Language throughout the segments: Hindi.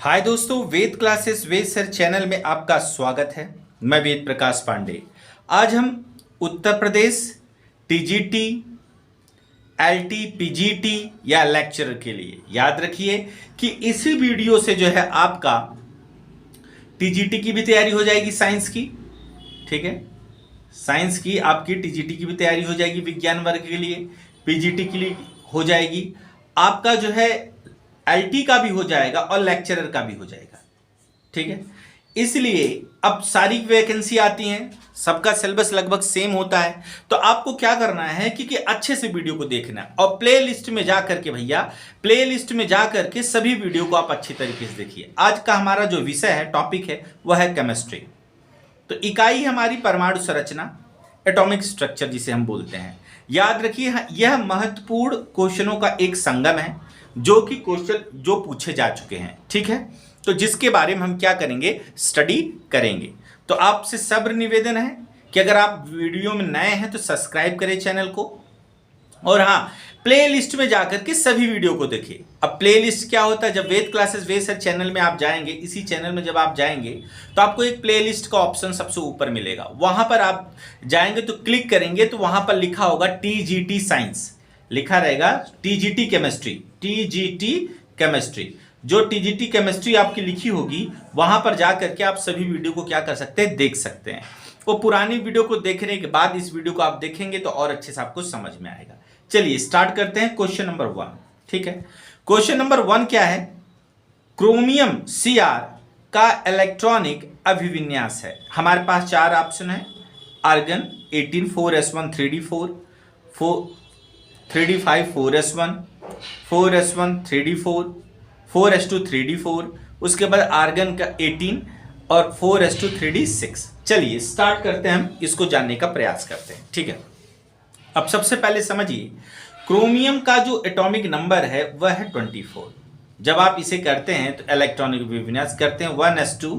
हाय दोस्तों, वेद क्लासेस वेद सर चैनल में आपका स्वागत है। मैं वेद प्रकाश पांडे। आज हम Uttar Pradesh TGT, LT, PGT या लेक्चरर के लिए याद रखिए कि इसी वीडियो से जो है आपका टीजीटी की भी तैयारी हो जाएगी, साइंस की। ठीक है, साइंस की आपकी टीजीटी की भी तैयारी हो जाएगी विज्ञान वर्ग के लिए, पीजीटी के लिए हो जाएगी, आपका जो है एलटी का भी हो जाएगा और लेक्चरर का भी हो जाएगा। ठीक है, इसलिए अब सारी वैकेंसी आती हैं, सबका सिलेबस लगभग सेम होता है। तो आपको क्या करना है कि अच्छे से वीडियो को देखना है और प्ले लिस्ट में जा करके प्ले लिस्ट में जा करके सभी वीडियो को आप अच्छी तरीके से देखिए। आज का हमारा जो विषय है, टॉपिक है, वह है केमिस्ट्री। तो इकाई हमारी परमाणु संरचना, एटॉमिक स्ट्रक्चर जिसे हम बोलते हैं। याद रखिए, यह महत्वपूर्ण क्वेश्चनों का एक संगम है जो कि क्वेश्चन जो पूछे जा चुके हैं। ठीक है, तो जिसके बारे में हम क्या करेंगे, स्टडी करेंगे। तो आपसे सब्र निवेदन है कि अगर आप वीडियो में नए हैं तो सब्सक्राइब करें चैनल को, और हाँ, प्ले लिस्ट में जाकर के सभी वीडियो को देखिए। अब प्ले लिस्ट क्या होता है, जब वेद क्लासेस वेद सर चैनल में आप जाएंगे, इसी चैनल में जब आप जाएंगे तो आपको एक प्ले लिस्ट का ऑप्शन सबसे ऊपर मिलेगा। वहां पर आप जाएंगे तो क्लिक करेंगे तो वहां पर लिखा होगा टीजीटी साइंस, लिखा रहेगा टीजीटी केमिस्ट्री, टीजीटी केमिस्ट्री। जो टीजीटी केमिस्ट्री आपकी लिखी होगी वहां पर जाकर के आप सभी वीडियो को क्या कर सकते हैं, देख सकते हैं। वो पुरानी वीडियो को देखने के बाद इस वीडियो को आप देखेंगे तो और अच्छे से आपको समझ में आएगा। चलिए स्टार्ट करते हैं क्वेश्चन नंबर 1। ठीक है, क्वेश्चन नंबर 1 क्या है, क्रोमियम Cr का इलेक्ट्रॉनिक अभिविन्यास है। हमारे पास 4 ऑप्शन है, argon 18 4s1 3d4, 3d5 4s1, 4s1 3d4, 4s2 3d4, उसके बाद आर्गन का 18 और 4s2 3d6। चलिए स्टार्ट करते हैं, हम इसको जानने का प्रयास करते हैं। ठीक है, अब सबसे पहले समझिए, क्रोमियम का जो एटॉमिक नंबर है वह है 24। जब आप इसे करते हैं तो इलेक्ट्रॉनिक विन्यास करते हैं 1s2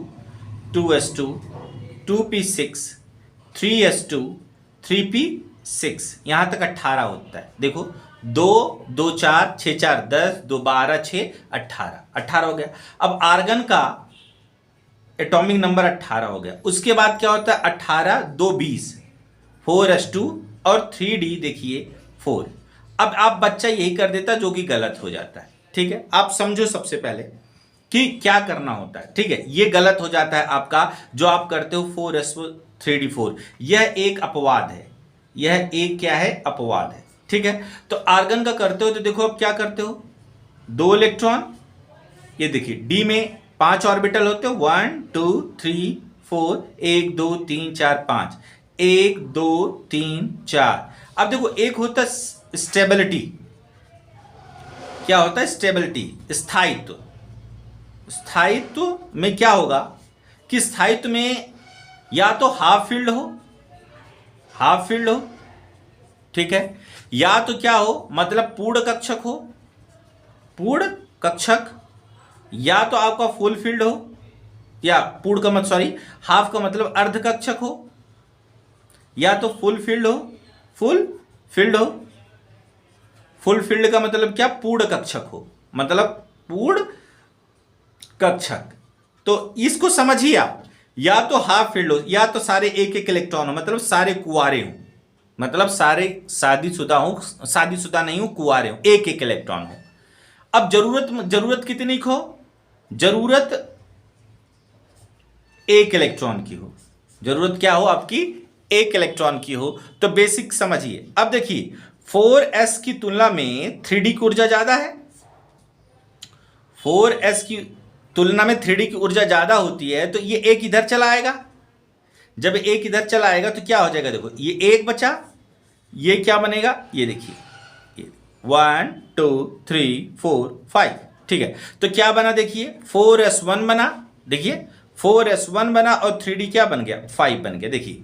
2s2 2p6 3s2 3p6, यहां तक 18 होता है। देखो 2 2 4 6 4 10 2 12 6 18 हो गया। अब आर्गन का एटॉमिक नंबर 18 हो गया। उसके बाद क्या होता है, 18 2 20, 4s2 और 3d देखिए 4। अब आप बच्चा यही कर देता जो कि गलत हो जाता है। ठीक है, आप समझो सबसे पहले कि क्या करना होता है। ठीक है, ये गलत हो जाता है आपका जो आप करते हो 4s2 3d4, यह एक अपवाद है, यह एक क्या है, अपवाद है। ठीक है, तो आर्गन का करते हो तो देखो अब क्या करते हो, 2 इलेक्ट्रॉन, ये देखिए डी में 5 ऑर्बिटल होते हो, 1 2 3 4, 1 2 3 4 5, 1 2 3 4। अब देखो एक होता है स्टेबिलिटी, क्या होता है स्टेबिलिटी, स्थायित्व। स्थायित्व में क्या होगा कि स्थायित्व में या तो हाफ फील्ड हो, ठीक है, या तो क्या हो, मतलब पूर्ण कक्षक हो, पूर्ण कक्षक, या तो आपका फुल फील्ड हो, या पूर्ण का मतलब सॉरी हाफ का मतलब अर्ध कक्षक हो, या तो फुल फील्ड हो, फुल फील्ड का मतलब क्या, पूर्ण कक्षक हो, मतलब पूर्ण कक्षक। तो इसको समझिए आप, या तो हाफ फील्ड हो, या तो सारे एक एक इलेक्ट्रॉन हो, मतलब सारे कुंवारे हो, मतलब सारे शादीशुदा नहीं हो, कुंवारे हो, एक एक इलेक्ट्रॉन हो। अब जरूरत कितनी की हो, जरूरत एक इलेक्ट्रॉन की हो, जरूरत क्या हो आपकी, एक इलेक्ट्रॉन की हो। तो बेसिक समझिए, अब देखिए 4s की तुलना में 3d की ऊर्जा ज्यादा है, 4s की तुलना में 3d की ऊर्जा ज्यादा होती है, तो ये एक इधर चला आएगा। जब एक इधर चला आएगा तो क्या हो जाएगा, देखो ये एक बचा, ये क्या बनेगा, ये देखिए 1 2 3 4 5। ठीक है, तो क्या बना, देखिए 4s1 बना, देखिए 4s1 बना और 3d क्या बन गया, 5 बन गया। देखिए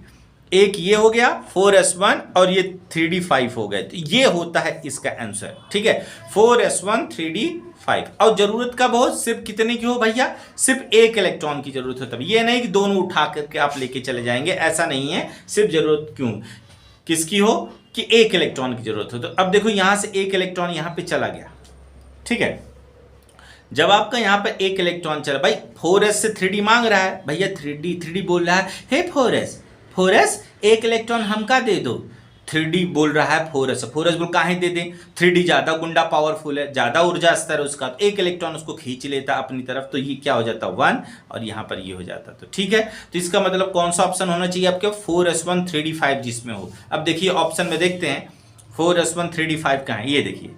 एक ये हो गया 4s1 और ये 3d 5 हो गए, तो ये होता है इसका आंसर। ठीक है, 4s1 3d 5। और जरूरत कब हो, सिर्फ कितने की हो भैया, सिर्फ एक इलेक्ट्रॉन की जरूरत हो तब। ये नहीं कि दोनों उठा करके आप लेके चले जाएंगे, ऐसा नहीं है। सिर्फ जरूरत क्यों किसकी हो, कि एक इलेक्ट्रॉन की जरूरत हो। तो अब देखो यहां से एक इलेक्ट्रॉन यहां पे चला गया। ठीक है, जब आपका यहाँ पर एक इलेक्ट्रॉन चला, भाई 4s से 3d मांग रहा है, भैया 3d बोल रहा है, हे 4s एक इलेक्ट्रॉन हमका दे दो। 3d बोल रहा है 4s बोल काहे दे दें, 3d ज़्यादा गुंडा पावरफुल है, ज़्यादा ऊर्जा स्तर है उसका, तो एक इलेक्ट्रॉन उसको खींच लेता अपनी तरफ, तो ये क्या हो जाता 1 और यहाँ पर ये हो जाता। तो ठीक है, तो इसका मतलब कौन सा ऑप्शन होना चाहिए आपके 4s1 3d5 जिसमें हो। अब देखिए ऑप्शन में देखते हैं 4s1 3d5 कहाँ है, ये देखिए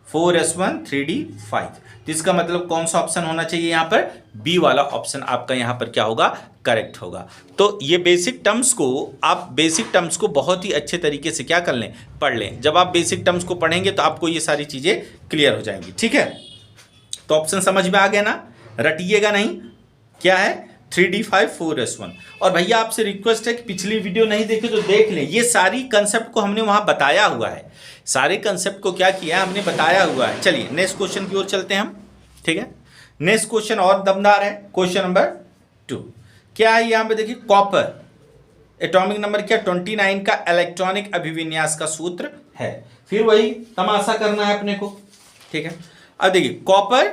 4s1 3d5, तो इसका मतलब कौन सा ऑप्शन होना चाहिए यहाँ पर, बी वाला ऑप्शन आपका यहाँ पर क्या होगा, करेक्ट होगा। तो ये बेसिक टर्म्स को आप बहुत ही अच्छे तरीके से क्या कर लें, पढ़ लें। जब आप बेसिक टर्म्स को पढ़ेंगे तो आपको ये सारी चीज़ें क्लियर हो जाएंगी। ठीक है, तो ऑप्शन समझ में आ गया ना, रटिएगा नहीं, क्या है 3d5 4s1। और भैया आपसे रिक्वेस्ट है कि पिछली वीडियो नहीं देखे तो देख लें, ये सारी कंसेप्ट को हमने वहाँ बताया हुआ है, सारे कंसेप्ट को क्या किया है हमने बताया हुआ है। चलिए नेक्स्ट क्वेश्चन की ओर चलते हैं हम। ठीक है, नेक्स्ट क्वेश्चन और दमदार है, क्वेश्चन नंबर 2 क्या है यहाँ पे देखिए, कॉपर एटॉमिक नंबर क्या 29 का इलेक्ट्रॉनिक अभिविन्यास का सूत्र है। फिर वही तमाशा करना है अपने को। ठीक है, अब देखिए कॉपर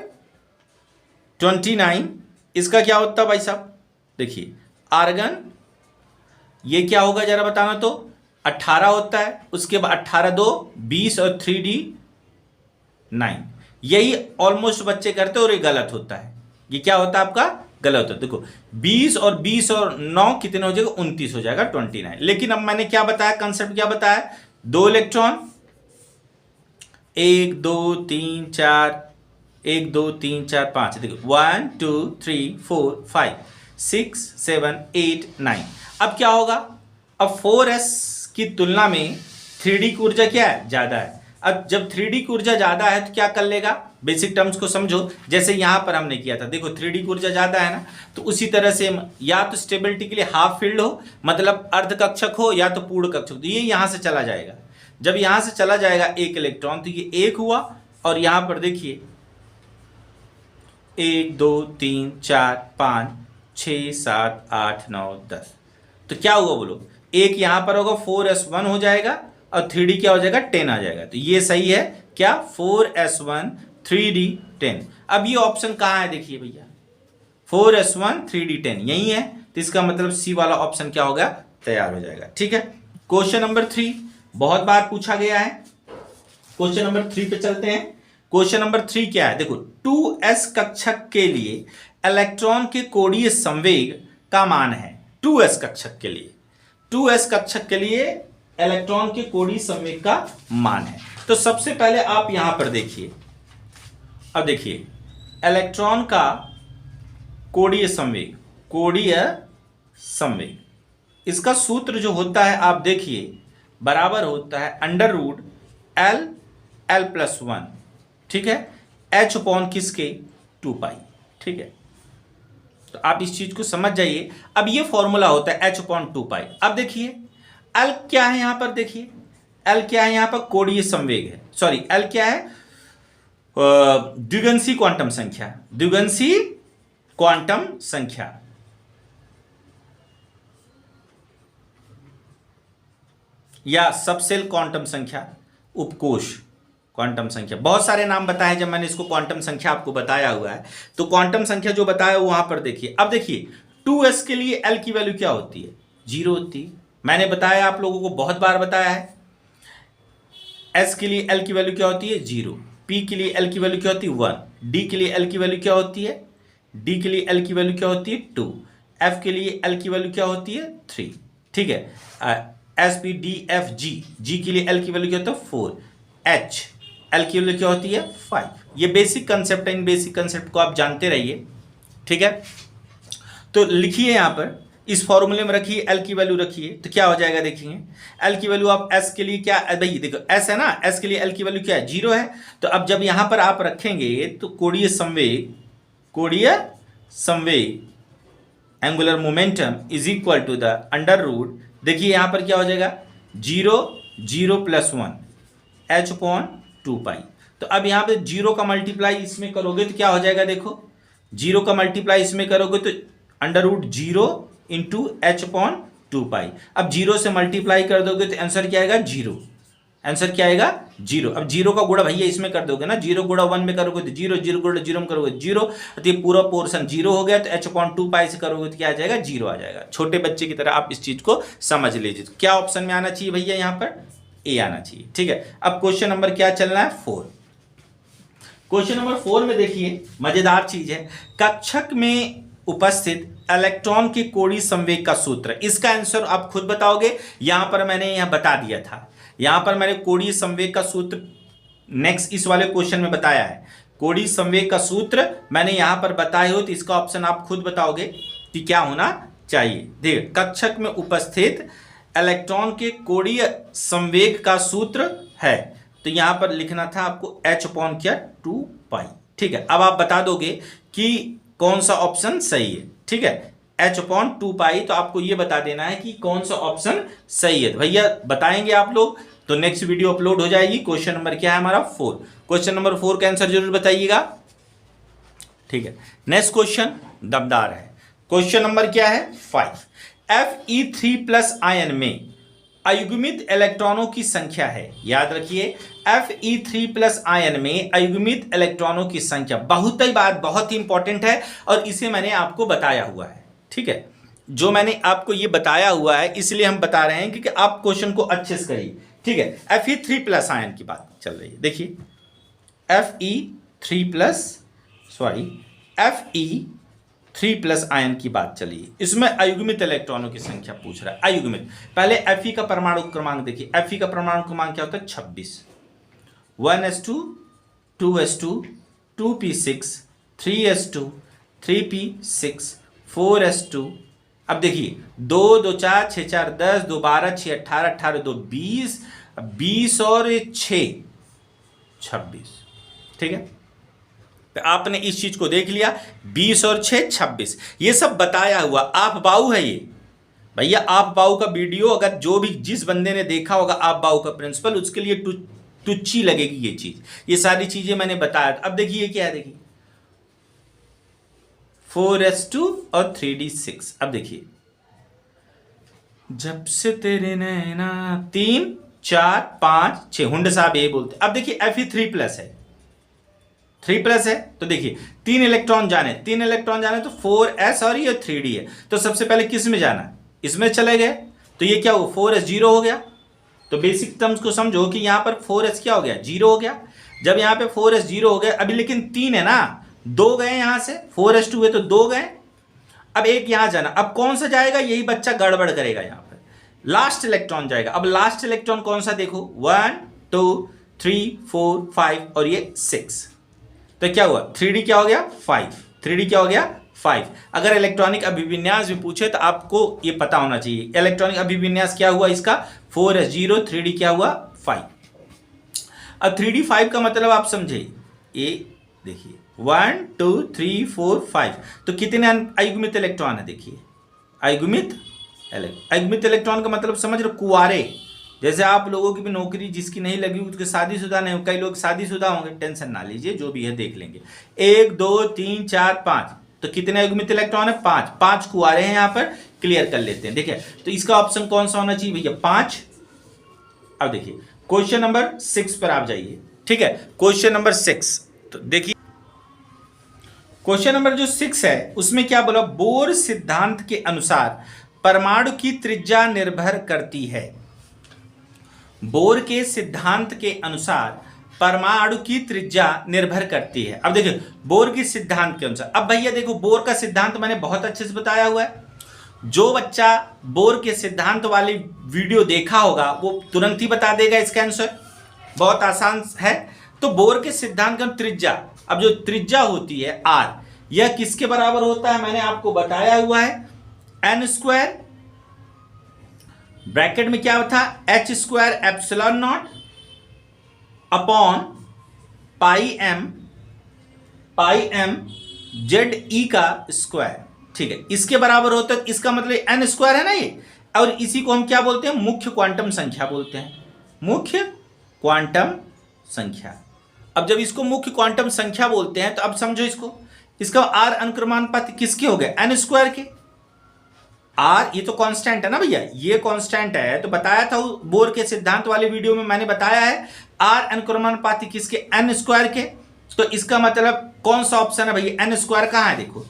29, इसका क्या होता है भाई साहब, देखिए आर्गन ये क्या होगा जरा बताना, तो 18 होता है, उसके बाद 18 2 20 और 3d 9, यही ऑलमोस्ट बच्चे करते और ये गलत होता है। ये क्या होता है आपका, गलत होता है। देखो 20 और 9 कितने हो जाएगा, 29 हो जाएगा 29। लेकिन अब मैंने क्या बताया, कंसेप्ट क्या बताया, 2 इलेक्ट्रॉन 1 2 3 4 1 2 3 4 5, देखो 1 2 3 4 5 6 7 8 9। अब क्या होगा, अब 4s की तुलना में 3d की ऊर्जा क्या है, ज्यादा है। अब जब 3d की ऊर्जा ज्यादा है तो क्या कर लेगा, बेसिक टर्म्स को समझो, जैसे यहां पर हमने किया था, देखो 3d की ऊर्जा ज्यादा है ना, तो उसी तरह से या तो स्टेबिलिटी के लिए हाफ फील्ड हो, मतलब अर्धकक्षक हो, या तो पूर्ण कक्षक, तो ये यहां से चला जाएगा। जब यहां से चला जाएगा एक इलेक्ट्रॉन, तो ये एक हुआ, और यहां पर देखिए 1 2 3 4 5 6 7 8 9 10, तो क्या हुआ बोलो, एक यहां पर होगा 4s1 हो जाएगा और 3d क्या हो जाएगा 10 आ जाएगा। तो ये सही है क्या, 4s1 3d 10। अब ये ऑप्शन कहां है देखिए भैया, 4s1 3d 10 यही है, तो इसका मतलब सी वाला ऑप्शन क्या होगा, तैयार हो जाएगा। ठीक है, क्वेश्चन नंबर 3 बहुत बार पूछा गया है, क्वेश्चन नंबर 3 पे चलते हैं। क्वेश्चन नंबर 3 क्या है, देखो 2s कक्षक के लिए इलेक्ट्रॉन के कोणीय संवेग का मान है। 2s कक्षक के लिए, 2s कक्षक के लिए इलेक्ट्रॉन के कोणीय संवेग का मान है। तो सबसे पहले आप यहां पर देखिए, अब देखिए इलेक्ट्रॉन का कोणीय संवेग, इसका सूत्र जो होता है आप देखिए बराबर होता है √L+1, ठीक है, H अपॉन किसके 2π। ठीक है, तो आप इस चीज को समझ जाइए। अब ये फॉर्मूला होता है H अपॉन 2π। अब देखिए L क्या है यहां पर, देखिए L क्या है यहां पर, कोणीय संवेग है, सॉरी L क्या है, द्विगंशी क्वांटम संख्या, या सबसेल क्वांटम संख्या, उपकोष क्वांटम संख्या, बहुत सारे नाम बताए जब मैंने इसको क्वांटम संख्या आपको बताया हुआ है। तो क्वांटम संख्या जो बताया वहां पर देखिए। अब देखिए 2s के लिए L की वैल्यू क्या होती है, 0 होती है, मैंने बताया आप लोगों को बहुत बार बताया है। S के लिए L की वैल्यू क्या होती है, 0। P के लिए L की वैल्यू क्या होती है, 1। D के लिए L की वैल्यू क्या होती है, D के लिए L की वैल्यू क्या होती है, 2। F के लिए L की वैल्यू क्या होती है, 3। ठीक है, S P D F G, G के लिए L की वैल्यू क्या होता है, 4। H L की वैल्यू क्या होती है, 5। ये बेसिक कंसेप्ट है, इन बेसिक कंसेप्ट को आप जानते रहिए। ठीक है, तो लिखिए यहां पर, इस फॉर्मूले में रखिए L की वैल्यू रखिए, तो क्या हो जाएगा देखिए, L की वैल्यू आप S के लिए क्या, भाई देखो S है ना, S के लिए L की वैल्यू क्या है, 0 है। तो अब जब यहां पर आप रखेंगे तो कोणीय संवेग angular momentum is equal to the under root, देखिए यहां पर क्या हो जाएगा 0 0+1 H अपॉन 2π। तो अब यहां पे 0 का मल्टीप्लाई इसमें करोगे तो क्या हो जाएगा, देखो 0 का मल्टीप्लाई इसमें करोगे तो √0 इंटू H अपॉन 2π। अब 0 से मल्टीप्लाई कर दोगे तो आंसर क्या आएगा, 0। आंसर क्या आएगा 0। अब 0 का गुणा भैया इसमें कर दोगे ना, 0 गुणा 1 में करोगे तो 0, 0 गुणा 0 में करोगे 0, तो ये पूरा पोर्शन 0 हो गया। तो h/2 से करोगे तो क्या आ जाएगा 0 आ जाएगा। छोटे बच्चे की तरह आप इस चीज को समझ लीजिए। तो क्या ऑप्शन में आना चाहिए भैया, यहाँ पर ए आना चाहिए। ठीक है, अब क्वेश्चन नंबर क्या चलना है 4। क्वेश्चन नंबर 4 में देखिए मजेदार चीज है, कक्षक में उपस्थित इलेक्ट्रॉन के कोणीय संवेग का सूत्र। इसका आंसर आप खुद बताओगे, यहां पर मैंने यहां बता दिया था, यहां पर मैंने कोणीय संवेग का सूत्र नेक्स्ट इस वाले क्वेश्चन में बताया है। कोणीय संवेग का सूत्र मैंने यहां पर बताया हो, तो इसका ऑप्शन आप खुद बताओगे कि क्या होना चाहिए। देखिए कक्षक में उपस्थित इलेक्ट्रॉन के कोणीय संवेग का सूत्र है, तो यहां पर लिखना था आपको h/2π। ठीक है, अब आप बता दोगे कि कौन सा ऑप्शन सही है। ठीक है, h/2π, तो आपको यह बता देना है कि कौन सा ऑप्शन सही है। भैया बताएंगे आप लोग तो नेक्स्ट वीडियो अपलोड हो जाएगी। क्वेश्चन नंबर क्या है हमारा 4। क्वेश्चन नंबर 4 का आंसर जरूर बताइएगा। ठीक है, नेक्स्ट क्वेश्चन दमदार है। क्वेश्चन नंबर क्या है 5। Fe3+ आयन में अयुग्मित इलेक्ट्रॉनों की संख्या है। याद रखिए Fe3+ आयन में अयुग्मित इलेक्ट्रॉनों की संख्या बहुत ही इंपॉर्टेंट है, और इसे मैंने आपको बताया हुआ है। ठीक है, जो मैंने आपको ये बताया हुआ है इसलिए हम बता रहे हैं क्योंकि आप क्वेश्चन को अच्छे से करिए। ठीक है, Fe3+ आयन की बात चल रही है। देखिए Fe3+ आयन की बात चली, इसमें अयुग्मित इलेक्ट्रॉनों की संख्या पूछ रहा है। अयुग्मित, पहले Fe का परमाणु क्रमांक देखिए। Fe का परमाणु क्रमांक क्या होता है 26। 1s2 2s2 2p6 3s2 3p6 4s2। अब देखिए 2 2 4 6 4 10 2 12 6 18 18 2 20 20 और 6 26। ठीक है, तो आपने इस चीज को देख लिया, 20 और 6 26, ये सब बताया हुआ। आप बाऊ है ये भैया, आप बाऊ का वीडियो अगर जो भी जिस बंदे ने देखा होगा आप बाऊ का प्रिंसिपल, उसके लिए तुच्छी लगेगी ये चीज। ये सारी चीजें मैंने बताया। अब देखिए क्या है, देखिए 4s2 और 3d6। अब देखिए जब से तेरे नैना 3 4 5 6 हुंड साहब ये बोलते। अब देखिए Fe3+ है, 3+ है, तो देखिए 3 इलेक्ट्रॉन जाने तो 4s और ये 3d है। तो सबसे पहले किस में जाना, इसमें चले गए, तो ये क्या हो 4s 0 हो गया। तो बेसिक टर्म्स को समझो कि यहां पर 4s क्या हो गया 0 हो गया। जब यहां पे 4s 0 हो गया, अभी लेकिन 3 है ना, 2 गए यहां से, 4s2 है तो 2 गए। अब एक यहां जाना, अब कौन सा जाएगा, यही बच्चा गड़बड़ करेगा। यहां पर लास्ट इलेक्ट्रॉन जाएगा। अब लास्ट इलेक्ट्रॉन कौन सा देखो 1 2 3 4 5 और ये 6, तो क्या हुआ 3d क्या हो गया 5, 3d क्या हो गया 5। अगर इलेक्ट्रॉनिक अभिविन्यास भी पूछे तो आपको ये पता होना चाहिए। इलेक्ट्रॉनिक अभिविन्यास क्या हुआ इसका 4s 0, 3d क्या हुआ 5। अब 3d 5 का मतलब आप समझे, ये देखिए 1 2 3 4 5, तो कितने अयुग्मित इलेक्ट्रॉन है। देखिए अयुग्मित इलेक्ट्रॉन का मतलब समझ रहे, कुंवारे। जैसे आप लोगों की भी नौकरी जिसकी नहीं लगी उसके शादीशुदा नहीं हो, कई लोग शादीशुदा होंगे, टेंशन ना लीजिए, जो भी है देख लेंगे। 1 2 3 4 5, तो कितने अयुग्मित इलेक्ट्रॉन है 5, 5 कुंवारे हैं यहाँ पर, क्लियर कर लेते हैं। देखिए तो इसका ऑप्शन कौन सा होना चाहिए भैया 5। अब देखिए क्वेश्चन नंबर 6 पर आप जाइए। ठीक है, क्वेश्चन नंबर 6, तो देखिए क्वेश्चन नंबर जो 6 है उसमें क्या बोला, बोर सिद्धांत के अनुसार परमाणु की त्रिज्या निर्भर करती है। बोर के सिद्धांत के अनुसार परमाणु की त्रिज्या निर्भर करती है। अब देखिए बोर के सिद्धांत के अनुसार, अब भैया देखो बोर का सिद्धांत मैंने बहुत अच्छे से बताया हुआ है। जो बच्चा बोर के सिद्धांत वाली वीडियो देखा होगा वो तुरंत ही बता देगा इसका आंसर, बहुत आसान है। तो बोर के सिद्धांत का त्रिज्या, अब जो त्रिज्या होती है r, यह किसके बराबर होता है मैंने आपको बताया हुआ है, n² ब्रैकेट में क्या था h² ε0 upon pi m ZE का स्क्वायर। ठीक है, इसके बराबर होता है, इसका मतलब n² है ना ये, और इसी को हम क्या बोलते हैं मुख्य क्वांटम संख्या बोलते हैं, मुख्य क्वांटम संख्या। अब जब इसको मुख्य क्वांटम संख्या बोलते हैं तो अब समझो इसको, इसका r अनुक्रमानुपात किसके हो गए n² के। आर ये तो कांस्टेंट है ना भैया, ये कांस्टेंट है, तो बताया था बोर के सिद्धांत वाले वीडियो में मैंने बताया है आर अनुक्रमानुपाती किसके, एन स्क्वायर के। तो इसका मतलब कौन सा ऑप्शन है भैया, एन स्क्वायर कहाँ है, देखो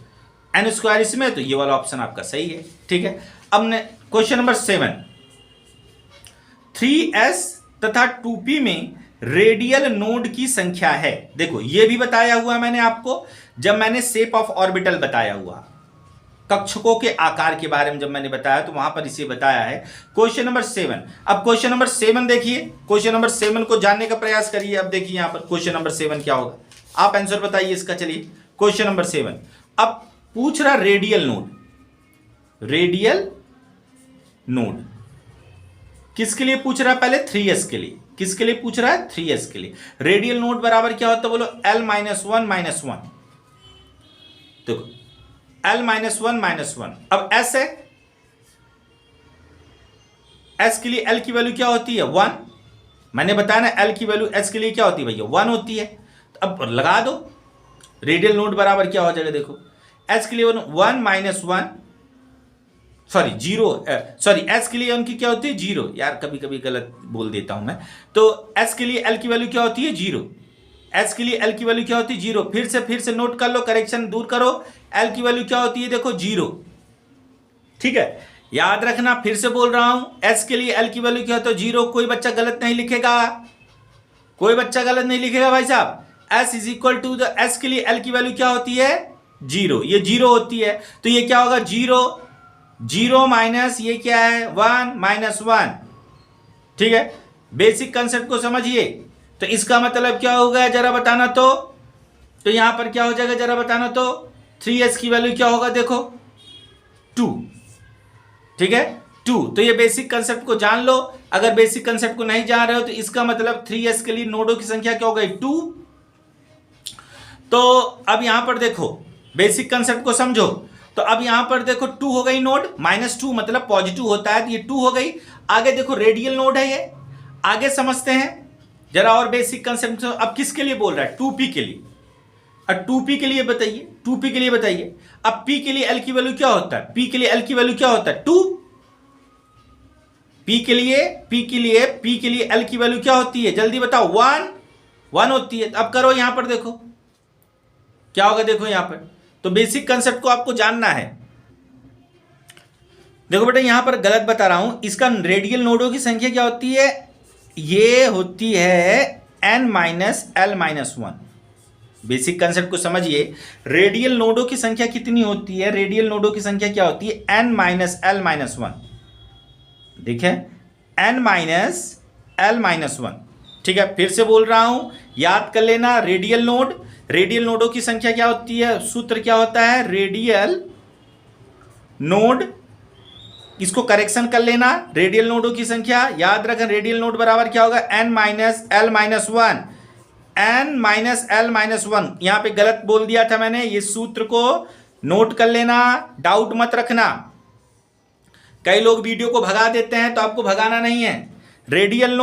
एन स्क्वायर इसमें, तो ये वाला ऑप्शन आपका सही है। ठीक है, अब क्वेश्चन नंबर 7, 3s तथा 2p में रेडियल नोड की संख्या है। देखो ये भी बताया हुआ मैंने आपको जब मैंने शेप ऑफ ऑर्बिटल बताया हुआ, कक्षकों के आकार के बारे में जब मैंने बताया तो वहां पर इसे बताया है। क्वेश्चन नंबर 7, अब क्वेश्चन नंबर 7 देखिए, क्वेश्चन नंबर 7 को जानने का प्रयास करिए। अब देखिए यहां पर क्वेश्चन नंबर 7 क्या होगा, आप आंसर बताइए इसका। चलिए क्वेश्चन नंबर 7 अब पूछ रहा रेडियल नोड, रेडियल नोड किसके लिए पूछ रहा है, पहले 3s के लिए, किसके लिए पूछ रहा है, 3s के लिए। रेडियल नोड बराबर क्या होता है बोलो, l -1 -1, देखो l -1 -1। अब s है, s के लिए l की वैल्यू क्या होती है 1, मैंने बताया ना l की वैल्यू s के लिए क्या होती है भैया 1 होती है। तो अब लगा दो रेडियल नोड बराबर क्या हो जाएगा, देखो s के लिए 1 -1 सॉरी 0 सॉरी s के लिए उनकी क्या होती है 0, यार कभी कभी गलत बोल देता हूं मैं। तो s के लिए l की वैल्यू क्या होती है 0, s के लिए l की वैल्यू क्या होती है 0। फिर से नोट कर लो, करेक्शन दूर करो, l की वैल्यू क्या होती है देखो 0। ठीक है, याद रखना, फिर से बोल रहा हूं, s के लिए l की वैल्यू क्या होता है 0। कोई बच्चा गलत नहीं लिखेगा, कोई बच्चा गलत नहीं लिखेगा भाई साहब। s is equal to the s के लिए l की वैल्यू क्या होती है 0, ये 0 होती है। तो ये क्या होगा 0 0 माइनस ये क्या है 1 -1। ठीक है, बेसिक कंसेप्ट को समझिए। तो इसका मतलब क्या होगा जरा बताना, तो यहां पर क्या हो जाएगा जरा बताना, तो 3s की वैल्यू क्या होगा देखो 2। ठीक है 2, तो ये बेसिक कंसेप्ट को जान लो। अगर बेसिक कंसेप्ट को नहीं जान रहे हो तो इसका मतलब 3s के लिए नोडों की संख्या क्या हो गई 2। तो अब यहां पर देखो बेसिक कंसेप्ट को समझो, तो अब यहां पर देखो 2 हो गई नोड, -2 मतलब पॉजिटिव होता है, तो ये 2 हो गई। आगे देखो रेडियल नोड है ये, आगे समझते हैं जरा और बेसिक कंसेप्ट। अब किसके लिए बोल रहा है 2p के लिए, अब 2p के लिए बताइए, 2p के लिए बताइए। अब p के लिए l की वैल्यू क्या होता है, p के लिए l की वैल्यू क्या होता है 2। p के लिए l की वैल्यू क्या होती है जल्दी बताओ 1 होती है। अब करो यहां पर देखो क्या होगा, देखो यहां पर, तो बेसिक कंसेप्ट को आपको जानना है। देखो बेटा यहां पर गलत बता रहा हूं, इसका रेडियल नोडों की संख्या क्या होती है, ये होती है n -l -1। बेसिक कंसेप्ट को समझिए, रेडियल नोडों की संख्या कितनी होती है, रेडियल नोडों की संख्या क्या होती है n -l -1। देखिए n -l -1। ठीक है, फिर से बोल रहा हूं, याद कर लेना, रेडियल नोडों की संख्या क्या होती है, सूत्र क्या होता है रेडियल नोड, इसको करेक्शन कर लेना, रेडियल नोडों की संख्या याद रखें, रेडियल नोड बराबर क्या होगा n -l -1, n -l -1। यहां पे गलत बोल दिया था मैंने, ये सूत्र को नोट कर लेना, डाउट मत रखना। कई लोग वीडियो को भगा देते हैं, तो आपको भगाना नहीं है। रेडियल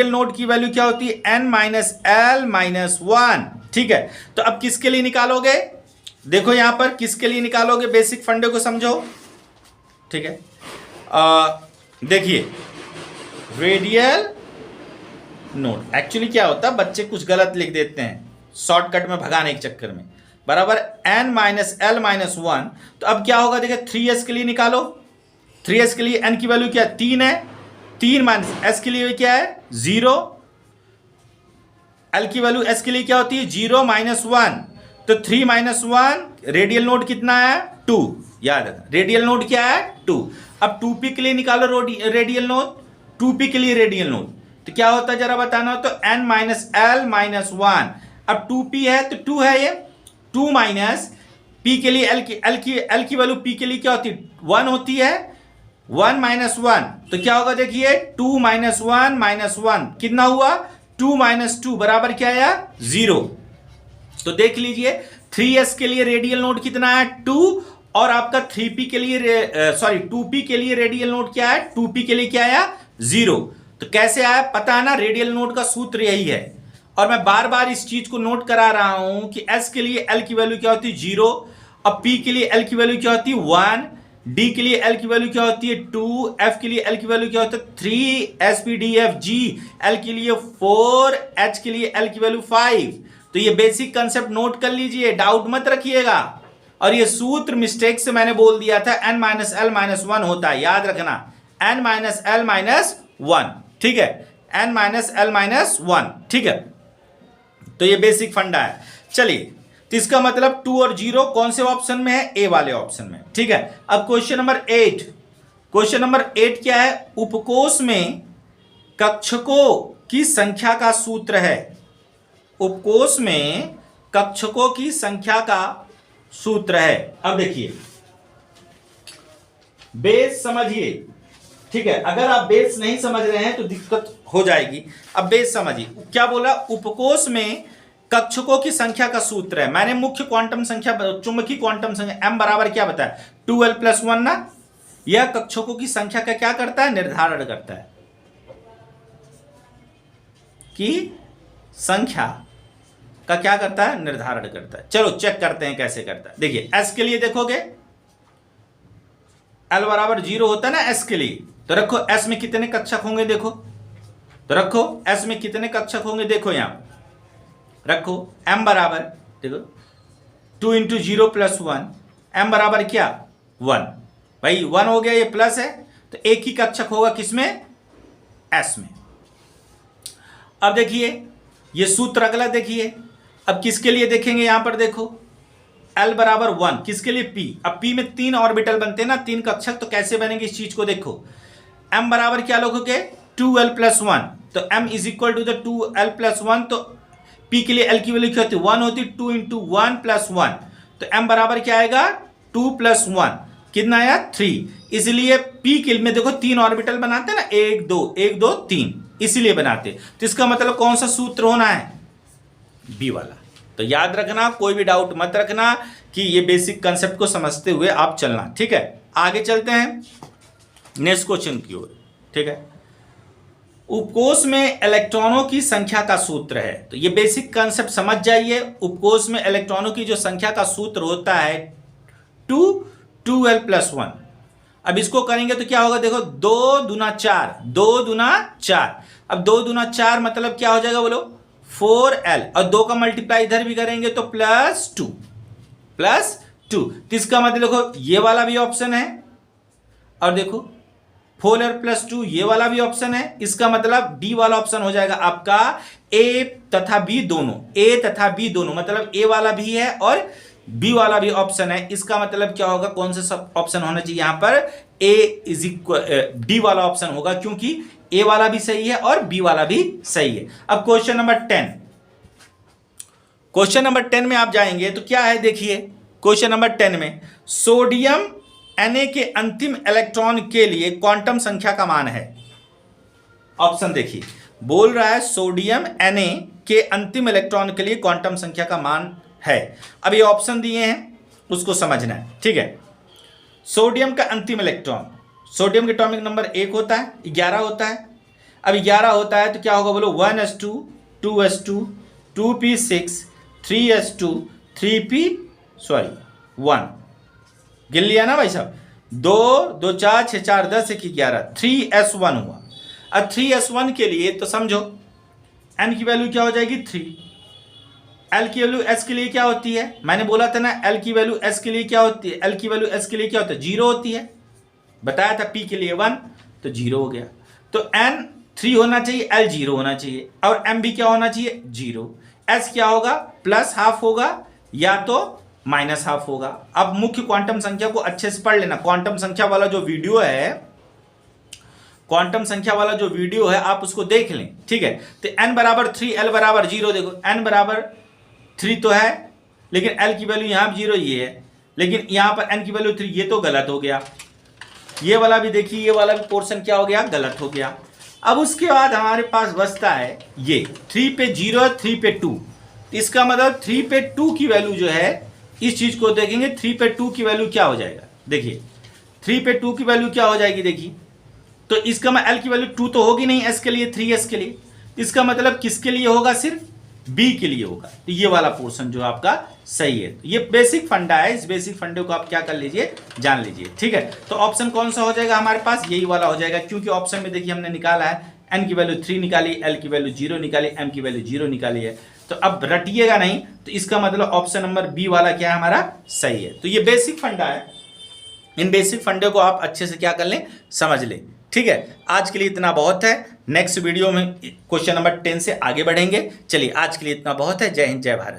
नोड की वैल्यू क्या होती है n -l -1। ठीक है, तो अब किसके लिए निकालोगे, देखो यहां पर किसके लिए निकालोगे, बेसिक फंडे को समझो। ठीक है, देखिए रेडियल नोड एक्चुअली क्या होता है, बच्चे कुछ गलत लिख देते हैं शॉर्टकट में भगाने के चक्कर में, बराबर n -l -1। तो अब क्या होगा देखिए 3s के लिए निकालो, 3s के लिए n की वैल्यू क्या 3 है, 3 माइनस s के लिए क्या है 0, l की वैल्यू s के लिए क्या होती है 0 -1, तो 3 -1 रेडियल नोड कितना है 2। याद है रेडियल नोड क्या है 2। अब 2p के लिए निकालो रेडियल नोड, 2p के लिए रेडियल नोड तो क्या होता है जरा बताना, तो n -l -1। अब 2p है तो 2 है, ये 2 माइनस p के लिए l की वैल्यू p के लिए क्या होती है 1 होती है, 1 -1 तो क्या होगा देखिए 2 -1 -1 कितना हुआ 2 -2 बराबर क्या आया 0। तो देख लीजिए 3s के लिए रेडियल नोड कितना है 2, और आपका 3p के लिए 2p के लिए रेडियल नोड क्या है 2p के लिए क्या आया 0। तो कैसे आया पता है ना, रेडियल नोड का सूत्र यही है। और मैं बार बार इस चीज को नोट करा रहा हूं कि s के लिए l की वैल्यू क्या होती है 0, और p के लिए l की वैल्यू क्या होती है 1, डी के लिए एल की वैल्यू क्या होती है 2, एफ के लिए एल की वैल्यू क्या होता है 3, S P D F G L के लिए 4, एच के लिए एल की वैल्यू 5। तो ये बेसिक कंसेप्ट नोट कर लीजिए, डाउट मत रखिएगा। और ये सूत्र मिस्टेक से मैंने बोल दिया था n माइनस एल माइनस 1 होता है, याद रखना n माइनस एल माइनस 1, ठीक है, n माइनस एल माइनस 1, ठीक है। तो ये बेसिक फंडा है। चलिए, तो इसका मतलब 2 और 0 कौन से ऑप्शन में है, ए वाले ऑप्शन में, ठीक है। अब क्वेश्चन नंबर 8, क्वेश्चन नंबर 8 क्या है, उपकोष में कक्षकों की संख्या का सूत्र है। उपकोष में कक्षकों की संख्या का सूत्र है। अब देखिए, बेस समझिए, ठीक है। अगर आप बेस नहीं समझ रहे हैं तो दिक्कत हो जाएगी। अब बेस समझिए, क्या बोला, उपकोष में कक्षकों की संख्या का सूत्र है। मैंने मुख्य क्वांटम संख्या, चुंबकीय क्वांटम संख्या m बराबर क्या बताया 2l + 1 ना। यह कक्षकों की संख्या का क्या करता है, निर्धारण करता है, कि संख्या का क्या करता है, निर्धारण करता है। चलो चेक करते हैं कैसे करता है। देखिए s के लिए देखोगे l बराबर 0 होता है ना s के लिए, तो रखो s में कितने कक्षक होंगे, देखो तो रखो s में कितने कक्षक होंगे, देखो यहां रखो m बराबर, देखो 2 × 0 + 1, m बराबर क्या 1, भाई 1 हो गया, ये प्लस है तो एक ही कक्षक होगा किसमें, s में। अब देखिए ये सूत्र अगला देखिए, अब किसके लिए देखेंगे, यहां पर देखो l बराबर 1 किसके लिए p। अब p में 3 ऑर्बिटल बनते हैं ना, 3 कक्षक, तो कैसे बनेंगे इस चीज को देखो। m बराबर क्या लोगोगे 2l + 1, तो m = 2l + 1, तो p के लिए l की वैल्यू क्या होती है 1 होती है, 2 × 1 + 1, तो m बराबर क्या आएगा 2 + 1, कितना आया 3। इसलिए p के में देखो 3 ऑर्बिटल बनाते हैं ना, 1 2 1 2 3, इसीलिए बनाते। तो इसका मतलब कौन सा सूत्र होना है, b वाला। तो याद रखना, कोई भी डाउट मत रखना, कि ये बेसिक कंसेप्ट को समझते हुए आप चलना, ठीक है। आगे चलते हैं नेक्स्ट क्वेश्चन की ओर, ठीक है। उपकोष में इलेक्ट्रॉनों की संख्या का सूत्र है, तो ये बेसिक कंसेप्ट समझ जाइए। उपकोष में इलेक्ट्रॉनों की जो संख्या का सूत्र होता है 2l + 1। अब इसको करेंगे तो क्या होगा, देखो 2 दूना 4, 2 दूना 4। अब 2 दूना 4 मतलब क्या हो जाएगा बोलो 4l, और 2 का मल्टीप्लाई इधर भी करेंगे तो +2 तो इसका मतलब देखो ये वाला भी ऑप्शन है, और देखो 4l + 2 ये वाला भी ऑप्शन है। इसका मतलब डी वाला ऑप्शन हो जाएगा आपका ए तथा बी दोनों, ए तथा बी दोनों, मतलब ए वाला भी है और बी वाला भी ऑप्शन है। इसका मतलब क्या होगा, कौन सा ऑप्शन होना चाहिए यहां पर, ए = डी वाला ऑप्शन होगा, क्योंकि ए वाला भी सही है और बी वाला भी सही है। अब क्वेश्चन नंबर 10, क्वेश्चन नंबर 10 में आप जाएंगे तो क्या है, देखिए क्वेश्चन नंबर 10 में सोडियम Na के अंतिम इलेक्ट्रॉन के लिए क्वांटम संख्या का मान है। ऑप्शन देखिए, बोल रहा है सोडियम Na के अंतिम इलेक्ट्रॉन के लिए क्वांटम संख्या का मान है। अब ये ऑप्शन दिए हैं, उसको समझना है, ठीक है। सोडियम का अंतिम इलेक्ट्रॉन, सोडियम के एटॉमिक नंबर 1 होता है, 11 होता है। अब 11 होता है तो क्या होगा बोलो 1s2 2s2 2p6 3s2 1 गिन लिया ना भाई साहब, 2 2 4 6 4 10 1 11 3s1 हुआ। अब 3s1 के लिए तो समझो n की वैल्यू क्या हो जाएगी 3, l की वैल्यू s के लिए क्या होती है, मैंने बोला था ना l की वैल्यू s के लिए क्या होती है, l की वैल्यू s के लिए क्या होता है 0 होती है, बताया था p के लिए 1, तो 0 हो गया। तो n 3 होना चाहिए, l 0 होना चाहिए, और m भी क्या होना चाहिए 0। s क्या होगा +½ होगा या तो -½ होगा। अब मुख्य क्वांटम संख्या को अच्छे से पढ़ लेना, क्वांटम संख्या वाला जो वीडियो है, क्वांटम संख्या वाला जो वीडियो है आप उसको देख लें, ठीक है। तो n बराबर 3 l बराबर 0, देखो n बराबर 3 तो है, लेकिन l की वैल्यू यहाँ 0 ये है, लेकिन यहाँ पर n की वैल्यू 3, ये तो गलत हो गया। ये वाला भी देखिए, ये वाला भी पोर्शन क्या हो गया, गलत हो गया। अब उसके बाद हमारे पास बचता है ये 3 पे 0 3 पे 2, इसका मतलब 3 पे 2 की वैल्यू जो है, इस चीज को देखेंगे 3 पे 2 की वैल्यू क्या हो जाएगा, देखिए 3 पे 2 की वैल्यू क्या हो जाएगी, देखिए तो इसका मैं l की वैल्यू 2 तो होगी नहीं s के लिए, 3s के लिए, इसका मतलब किसके लिए होगा, सिर्फ बी के लिए होगा। तो ये वाला पोर्शन जो आपका सही है। तो ये बेसिक फंडा है, इस बेसिक फंडे को आप क्या कर लीजिए, जान लीजिए। ठीक है, तो ऑप्शन कौन सा हो जाएगा हमारे पास, यही वाला हो जाएगा, क्योंकि ऑप्शन में देखिए हमने निकाला है n की वैल्यू 3 निकाली, l की वैल्यू 0 निकाली, m की वैल्यू 0 निकाली है। तो अब रटिएगा नहीं, तो इसका मतलब ऑप्शन नंबर बी वाला क्या है हमारा, सही है। तो ये बेसिक फंडा है, इन बेसिक फंडे को आप अच्छे से क्या कर लें, समझ लें। ठीक है, आज के लिए इतना बहुत है। नेक्स्ट वीडियो में क्वेश्चन नंबर 10 से आगे बढ़ेंगे। चलिए आज के लिए इतना बहुत है। जय हिंद, जय भारत।